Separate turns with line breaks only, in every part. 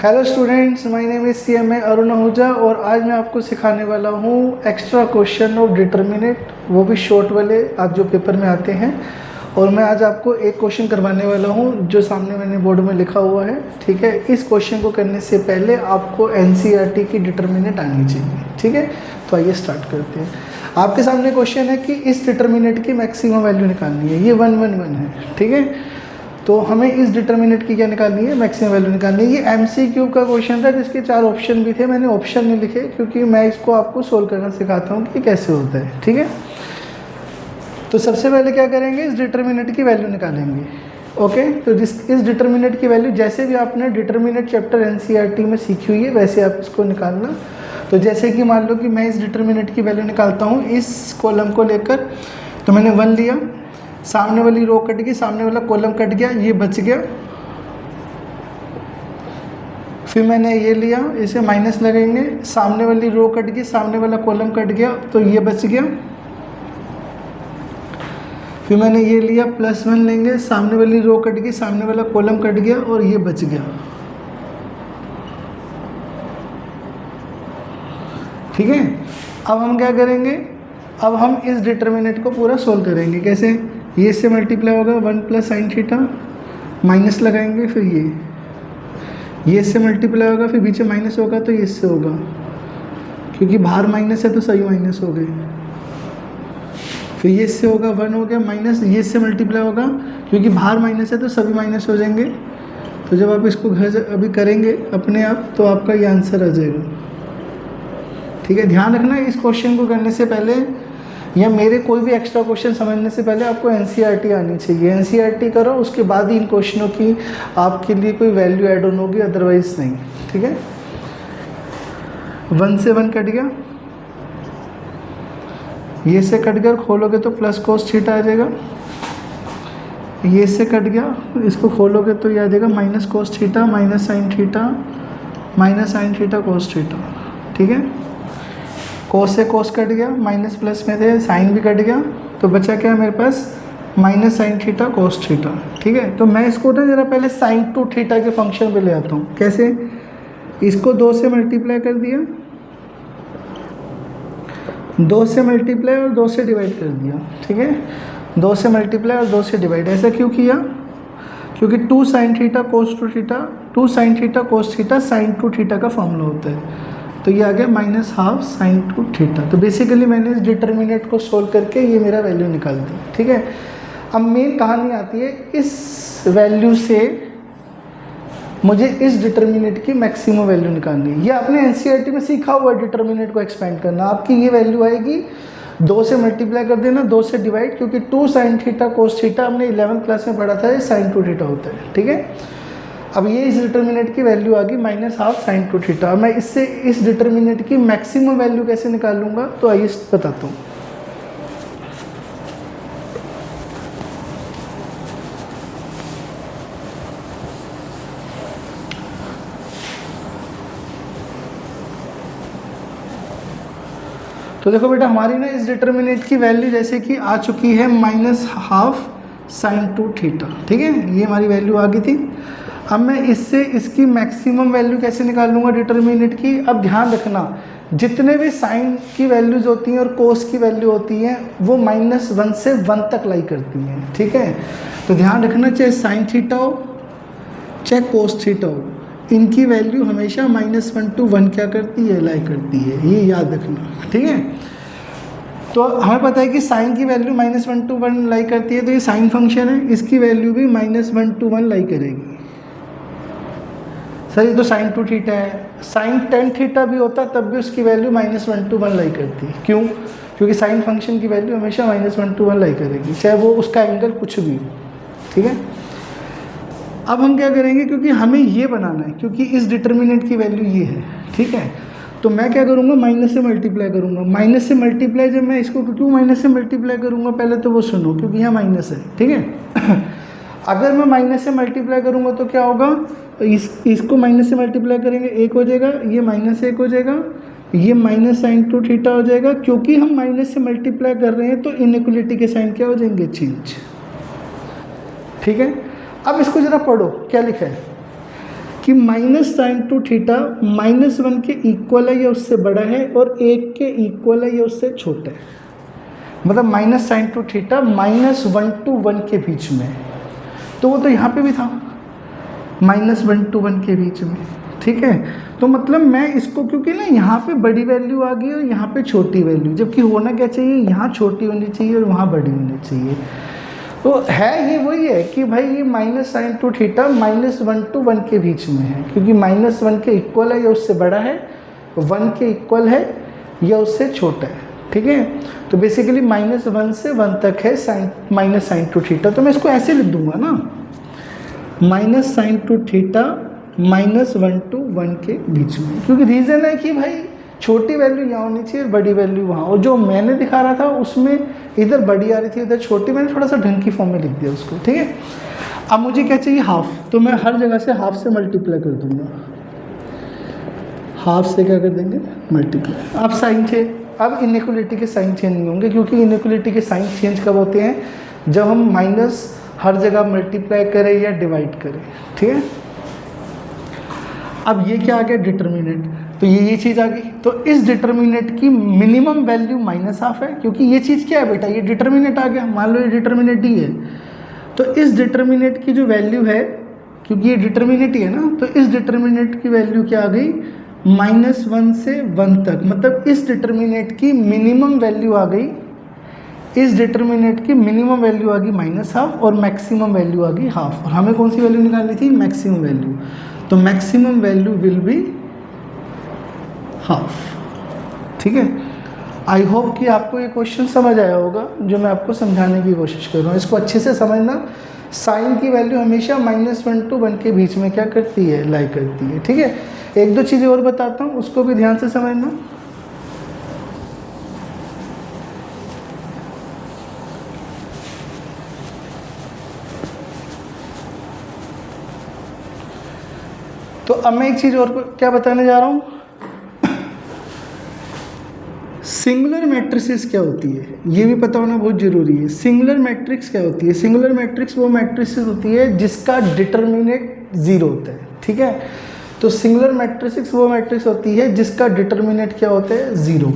Hello students, my name is CMA Arun Ahuja और आज मैं आपको सिखाने वाला हूँ एक्स्ट्रा क्वेश्चन ऑफ डिटर्मिनेंट, वो भी शॉर्ट वाले आज जो पेपर में आते हैं। और मैं आज आपको एक क्वेश्चन करवाने वाला हूँ जो सामने मैंने बोर्ड में लिखा हुआ है। ठीक है, इस क्वेश्चन को करने से पहले आपको NCERT की डिटर्मिनेंट आनी चाहिए। ठीक है, तो आइए स्टार्ट करते हैं। आपके सामने क्वेश्चन है कि इस डिटर्मिनेंट की मैक्सिमम वैल्यू निकालनी है। ये 1 1 1 है। ठीक है, तो हमें इस डिटर्मिनेंट की क्या निकालनी है, मैक्सिमम वैल्यू निकालनी है। ये MCQ का क्वेश्चन था जिसके 4 ऑप्शन भी थे। मैंने ऑप्शन नहीं लिखे क्योंकि मैं इसको आपको सोल्व करना सिखाता हूँ कि कैसे होता है। ठीक है, तो सबसे पहले क्या करेंगे, इस डिटर्मिनेंट की वैल्यू निकालेंगे। ओके, तो इस डिटर्मिनेंट की वैल्यू जैसे भी आपने डिटर्मिनेंट चैप्टर NCERT में सीखी हुई है वैसे आप इसको निकालना। तो जैसे कि मान लो कि मैं इस डिटर्मिनेंट की वैल्यू निकालता हूँ इस कॉलम को लेकर। तो मैंने 1 लिया, सामने वाली रो कट गई, सामने वाला कॉलम कट गया, ये बच गया। फिर मैंने ये लिया, इसे माइनस लगेंगे, सामने वाली रो कट गई, सामने वाला कॉलम कट गया, तो ये बच गया। फिर मैंने ये लिया, +1 लेंगे, सामने वाली रो कट गई, सामने वाला कॉलम कट गया और ये बच गया। ठीक है, अब हम क्या करेंगे, अब हम इस डिटर्मिनेंट को पूरा सोल्व करेंगे। कैसे, ये इससे मल्टीप्लाई होगा 1 + sin थीटा, माइनस लगाएंगे, फिर ये इससे मल्टीप्लाई होगा, फिर पीछे माइनस होगा तो ये इससे होगा, क्योंकि बाहर माइनस है तो सभी माइनस हो गए। फिर ये इससे होगा, 1 हो गया, माइनस ये इससे मल्टीप्लाई होगा, क्योंकि बाहर माइनस है तो सभी माइनस हो जाएंगे। तो जब आप इसको घर अभी करेंगे अपने आप तो आपका ये आंसर आ जाएगा। ठीक है, ध्यान रखना इस क्वेश्चन को करने से पहले या मेरे कोई भी एक्स्ट्रा क्वेश्चन समझने से पहले आपको NCERT आनी चाहिए। NCERT करो, उसके बाद ही इन क्वेश्चनों की आपके लिए कोई वैल्यू ऐड ऑन होगी, अदरवाइज नहीं। ठीक है, 1 से 1 कट गया, ये से कट गया, खोलोगे तो + cos थीटा आ जाएगा। ये से कट गया, इसको खोलोगे तो ये आ जाएगा -cos theta -sin theta -sin theta cos theta. ठीक है, cos से cos कट गया, माइनस प्लस में थे, साइन भी कट गया, तो बचा क्या मेरे पास -sin थीटा cos थीटा। ठीक है, तो मैं इसको ना जरा पहले sin to थीटा के फंक्शन पे ले आता हूँ। कैसे, इसको 2 से मल्टीप्लाई कर दिया, 2 से मल्टीप्लाई और 2 से डिवाइड कर दिया। ठीक है, 2 से मल्टीप्लाई और 2 से डिवाइड। ऐसा क्यों किया, क्योंकि 2 sin theta cos two theta, 2 sin theta cos theta sin two theta का फॉर्मूला होता है। तो ये आ गया -½ sin टू थीटा। तो बेसिकली मैंने इस डिटर्मिनेंट को सोल्व करके ये मेरा वैल्यू निकाल दी। ठीक है, अब मेन कहानी आती है, इस वैल्यू से मुझे इस डिटर्मिनेंट की मैक्सिमम वैल्यू निकालनी है। ये आपने NCERT में सीखा हुआ डिटर्मिनेंट को एक्सपेंड करना। आपकी ये वैल्यू आएगी, 2 से मल्टीप्लाई कर देना, 2 से डिवाइड, क्योंकि 2 sin थीटा cos थीटा हमने 11th क्लास में पढ़ा था, ये sin टू थीटा होता है। ठीक है, अब ये इस डिटर्मिनेंट की वैल्यू आ गई -½ sin टू थीटा। मैं इससे इस डिटर्मिनेंट की मैक्सिमम वैल्यू कैसे निकालूंगा, तो आइए बताता हूँ। तो देखो बेटा, हमारी ना इस डिटर्मिनेंट की वैल्यू जैसे कि आ चुकी है -½ sin टू थीटा। ठीक है, ये हमारी वैल्यू आ गई थी। अब मैं इससे इसकी मैक्सिमम वैल्यू कैसे निकालूंगा डिटर्मिनेंट की। अब ध्यान रखना, जितने भी साइन की वैल्यूज़ होती हैं और कोस की वैल्यू होती हैं वो -1 से 1 तक लाई करती हैं। ठीक है, तो ध्यान रखना, चाहे साइन थीटा हो चाहे कोस थीटा हो, इनकी वैल्यू हमेशा -1 to 1 क्या करती है, लाई करती है। ये याद रखना। ठीक है, तो हमें पता है कि साइन की वैल्यू -1 to 1 लाई करती है, तो ये साइन फंक्शन है, इसकी वैल्यू भी -1 to 1 लाई करेगी। सर ये तो sin टू थीटा है, sin tan थीटा भी होता तब भी उसकी वैल्यू -1 to 1 लाई करती है। क्यों, क्योंकि साइन फंक्शन की वैल्यू हमेशा -1 to 1 लाई करेगी, चाहे वो उसका एंगल कुछ भी हो। ठीक है, अब हम क्या करेंगे, क्योंकि हमें ये बनाना है, क्योंकि इस डिटर्मिनेंट की वैल्यू ये है। ठीक है, तो मैं क्या करूँगा, माइनस से मल्टीप्लाई करूँगा। माइनस से मल्टीप्लाई जब मैं इसको क्यों माइनस से मल्टीप्लाई करूँगा, पहले तो वो सुनो, क्योंकि यहाँ माइनस है। ठीक है, अगर मैं माइनस से मल्टीप्लाई करूँगा तो क्या होगा, इसको माइनस से मल्टीप्लाई करेंगे 1 हो जाएगा, ये -1 हो जाएगा, ये -sin टू थीटा हो जाएगा। क्योंकि हम माइनस से मल्टीप्लाई कर रहे हैं तो इनइक्वलिटी के साइन क्या हो जाएंगे, चेंज। ठीक है, अब इसको जरा पढ़ो क्या लिखा है, कि माइनस साइन टू थीटा -1 के इक्वल है या उससे बड़ा है और 1 के इक्वल है या उससे छोटा है। मतलब minus sign to theta -1 to 1 के बीच में, तो वो तो यहाँ पे भी था -1 to 1 के बीच में, ठीक है। तो मतलब मैं इसको, क्योंकि ना यहाँ पे बड़ी वैल्यू आ गई और यहाँ पे छोटी वैल्यू, जबकि होना क्या चाहिए, यहाँ छोटी होनी चाहिए और वहाँ बड़ी होनी चाहिए। तो है ये वही है कि भाई ये minus sign to theta -1 to 1 के बीच में है, क्योंकि -1 के इक्वल है या उससे बड़ा है, 1 के इक्वल है या उससे छोटा है, ठीक है। तो बेसिकली -1 से 1 तक है माइनस साइन टू थीटा। तो मैं इसको ऐसे लिख दूंगा ना, minus sign to theta -1 to 1 के बीच में, क्योंकि रीज़न है कि भाई छोटी वैल्यू यहाँ होनी चाहिए और बड़ी वैल्यू वहाँ, और जो मैंने दिखा रहा था उसमें इधर बड़ी आ रही थी इधर छोटी, मैंने थोड़ा सा ढंग की फॉर्म में लिख दिया उसको, ठीक है। अब मुझे क्या चाहिए, हाफ, तो मैं हर जगह से हाफ से मल्टीप्लाई कर दूंगा, हाफ से क्या कर देंगे, मल्टीप्लाई। अब साइन चेंज, अब इनइक्वलिटी के साइन चेंज नहीं होंगे, क्योंकि इनइक्वलिटी के साइन चेंज कब होते हैं, जब हम माइनस हर जगह मल्टीप्लाई करें या डिवाइड करें, ठीक है। अब ये क्या आ गया, डिटर्मिनेंट, तो ये चीज़ आ गई। तो इस डिटर्मिनेंट की मिनिमम वैल्यू -1/2 है, क्योंकि ये चीज़ क्या है बेटा, ये डिटर्मिनेंट आ गया, मान लो ये डिटर्मिनेंट ही है। तो इस डिटर्मिनेंट की जो वैल्यू है, क्योंकि ये डिटर्मिनेंट ही है ना, तो इस डिटर्मिनेंट की वैल्यू क्या आ गई, -1 से 1 तक। मतलब इस डिटर्मिनेंट की मिनिमम वैल्यू आ गई, इस डिटर्मिनेंट की मिनिमम वैल्यू आ गई -1/2 और मैक्सिमम वैल्यू आ गई 1/2। और हमें कौन सी वैल्यू निकालनी थी, मैक्सिमम वैल्यू। तो मैक्सिमम वैल्यू विल बी 1/2, ठीक है। आई होप कि आपको ये क्वेश्चन समझ आया होगा जो मैं आपको समझाने की कोशिश कर रहा हूँ। इसको अच्छे से समझना, साइन की वैल्यू हमेशा -1 to 1 के बीच में क्या करती है, लाई करती है, ठीक है। एक दो चीज़ें और बताता हूँ, उसको भी ध्यान से समझना। तो अब मैं एक चीज़ और क्या बताने जा रहा हूँ, सिंगुलर मैट्रिसेस क्या होती है, ये भी पता होना बहुत ज़रूरी है। सिंगुलर मैट्रिक्स क्या होती है, सिंगुलर मैट्रिक्स वो मैट्रिसेस होती है जिसका डिटर्मिनेंट 0 होता है, ठीक है। तो सिंगुलर मैट्रिक्स वो मैट्रिक्स होती है जिसका डिटर्मिनेंट क्या होता है, 0।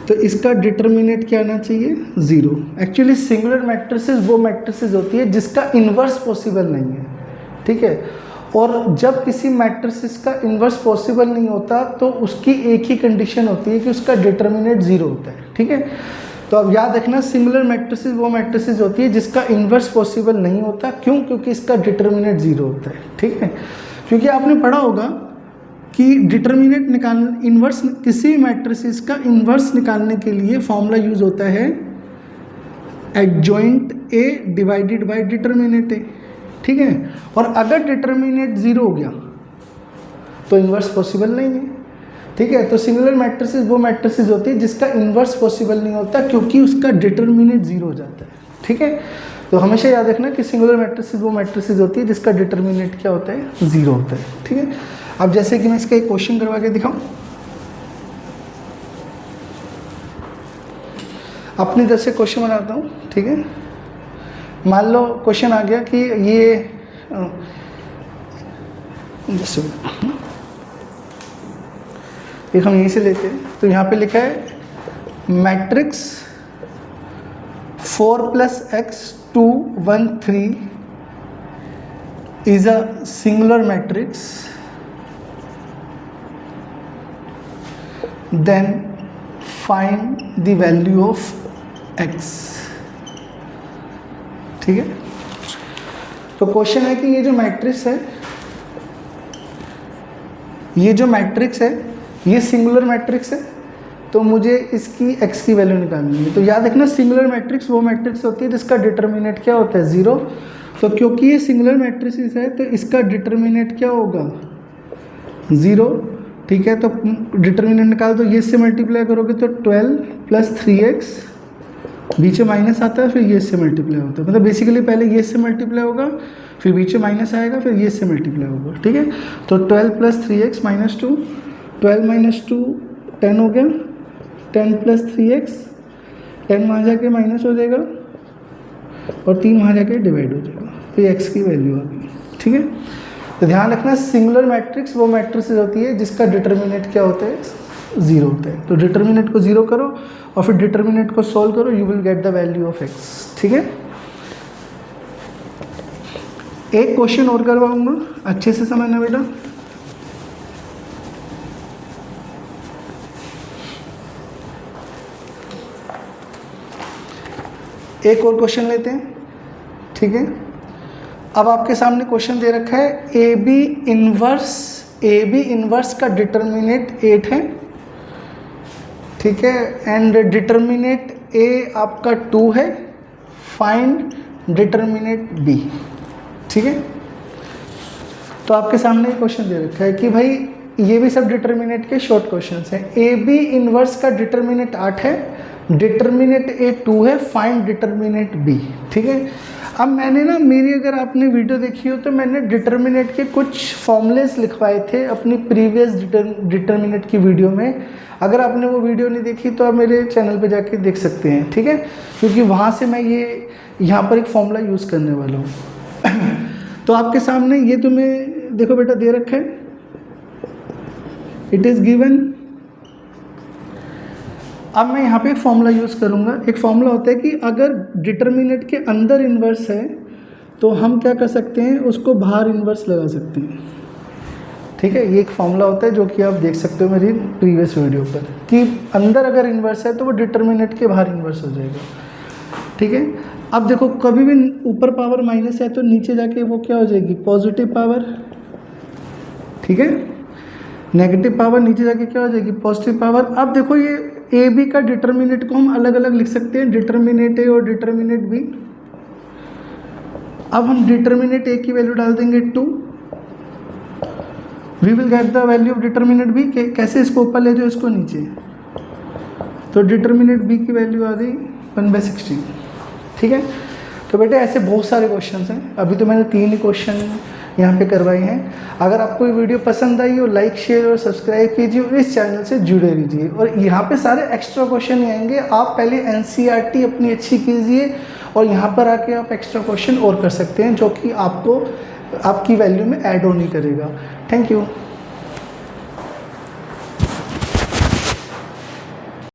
तो इसका डिटर्मिनेंट क्या आना चाहिए, 0। एक्चुअली सिंगुलर मैट्रिसेस वो मैट्रिसेस होती है जिसका इन्वर्स पॉसिबल नहीं है, ठीक है। और जब किसी मैट्रिसेस का इन्वर्स पॉसिबल नहीं होता तो उसकी एक ही कंडीशन होती है कि उसका डिटर्मिनेंट 0 होता है, ठीक है। तो अब याद रखना, सिंगुलर मैट्रिसेस वो मैट्रिसेस होती है जिसका इन्वर्स पॉसिबल नहीं होता, क्यों, क्योंकि इसका डिटर्मिनेंट 0 होता है, ठीक है। क्योंकि आपने पढ़ा होगा कि डिटर्मिनेंट इन्वर्स, किसी भी मैट्रिसेस का इन्वर्स निकालने के लिए फॉर्मूला यूज होता है adjoint A divided by determinant A, ठीक है। और अगर डिटर्मिनेंट 0 हो गया तो इन्वर्स पॉसिबल नहीं है, ठीक है। तो सिंगुलर मैट्रिसेस वो मैट्रिसेस होती है जिसका इन्वर्स पॉसिबल नहीं होता, क्योंकि उसका डिटर्मिनेंट 0 हो जाता है, ठीक है। तो हमेशा याद रखना कि सिंगुलर मैट्रिसेस वो मैट्रिसेस होती है जिसका डिटर्मिनेंट क्या होता है, 0 होता है, ठीक है। अब जैसे कि मैं इसका एक क्वेश्चन करवा के दिखाऊं, अपनी तरफ से क्वेश्चन बनाता हूँ, ठीक है। मान लो क्वेश्चन आ गया कि ये जैसे एक हम यहीं से लेते हैं, तो यहाँ पे लिखा है matrix 4 + x 2 1 3 is a singular matrix, then find the value of x, ठीक है। तो क्वेश्चन है कि ये जो मैट्रिक्स है, ये सिंगुलर मैट्रिक्स है, तो मुझे इसकी x की वैल्यू निकालनी है। तो याद रखना, सिंगुलर मैट्रिक्स वो मैट्रिक्स होती है जिसका डिटर्मिनेंट क्या होता है, 0। तो क्योंकि ये सिंगुलर मैट्रिक्स है तो इसका डिटर्मिनेंट क्या होगा, 0, ठीक है। तो डिटर्मिनेंट निकाल दो, ये से मल्टीप्लाई करोगे तो 12 + 3x, बीच में माइनस आता है, फिर ये से मल्टीप्लाई होता है। मतलब बेसिकली पहले ये से मल्टीप्लाई होगा, फिर बीच में माइनस आएगा, फिर ये से मल्टीप्लाई होगा, ठीक है। तो 12 + 3x - 2, 12 - 2 10 हो गया, 10 + 3x, 10 वहाँ जाके माइनस हो जाएगा और 3 वहाँ जाके डिवाइड हो जाएगा, तो ये x की वैल्यू आ गई, ठीक है। तो ध्यान रखना सिंगुलर मैट्रिक्स वो मैट्रिक्स होती है जिसका डिटर्मिनेंट क्या होता है, 0 होता है। तो डिटर्मिनेंट को 0 करो और फिर डिटर्मिनेंट को सॉल्व करो, you will get the value of x. ठीक है, एक क्वेश्चन और करवाऊंगा, अच्छे से समझना बेटा। एक और क्वेश्चन लेते हैं। ठीक है, अब आपके सामने क्वेश्चन दे रखा है ए बी इनवर्स का डिटर्मिनेंट 8 है। ठीक है, एंड डिटर्मिनेंट ए आपका 2 है, फाइंड डिटर्मिनेंट बी। ठीक है, तो आपके सामने क्वेश्चन दे रखा है कि भाई ये भी सब डिटर्मिनेंट के शॉर्ट क्वेश्चंस हैं। ए बी इनवर्स का डिटर्मिनेंट 8 है, डिटर्मिनेंट ए 2 है, फाइंड डिटर्मिनेंट बी। ठीक है, अब मैंने ना मेरी अगर आपने वीडियो देखी हो तो मैंने डिटर्मिनेंट के कुछ फॉर्मूलेस लिखवाए थे अपनी प्रीवियस डिटर्मिनेंट की वीडियो में। अगर आपने वो वीडियो नहीं देखी तो आप मेरे चैनल पे जाके देख सकते हैं। ठीक है, क्योंकि वहाँ से मैं ये यहाँ पर एक फॉर्मूला यूज़ करने वाला हूँ। तो आपके सामने ये तुम्हें देखो बेटा दे रखा है, इट इज़ गिवन। अब मैं यहाँ पे एक फॉर्मूला यूज़ करूँगा। एक फॉर्मूला होता है कि अगर डिटर्मिनेंट के अंदर इन्वर्स है तो हम क्या कर सकते हैं, उसको बाहर इन्वर्स लगा सकते हैं। ठीक है, ये एक फॉर्मूला होता है जो कि आप देख सकते हो मेरी प्रीवियस वीडियो पर, कि अंदर अगर इन्वर्स है तो वो डिटर्मिनेंट के बाहर इन्वर्स हो जाएगा। ठीक है, अब देखो कभी भी ऊपर पावर माइनस है तो नीचे जाके वो क्या हो जाएगी, पॉजिटिव पावर। ठीक है, नेगेटिव पावर नीचे जाके क्या हो जाएगी, पॉजिटिव पावर। अब देखो ये ए बी का डिटर्मिनेंट को हम अलग अलग लिख सकते हैं, डिटर्मिनेंट ए और डिटर्मिनेंट बी। अब हम डिटर्मिनेंट ए की वैल्यू डाल देंगे 2, we will get the value of determinant B. कैसे, इसको ऊपर ले जाओ, इसको नीचे, तो डिटर्मिनेंट बी की वैल्यू आ गई 1/16। ठीक है, तो बेटे ऐसे बहुत सारे क्वेश्चंस हैं। अभी तो मैंने 3 ही क्वेश्चन यहाँ पे करवाए हैं। अगर आपको ये वीडियो पसंद आई हो, लाइक शेयर और सब्सक्राइब कीजिए और इस चैनल से जुड़े रहिए। और यहाँ पे सारे एक्स्ट्रा क्वेश्चन आएंगे, आप पहले एनसीईआरटी अपनी अच्छी कीजिए और यहाँ पर आके आप एक्स्ट्रा क्वेश्चन और कर सकते हैं जो कि आपको आपकी वैल्यू में ऐड ऑन नहीं करेगा। Thank you.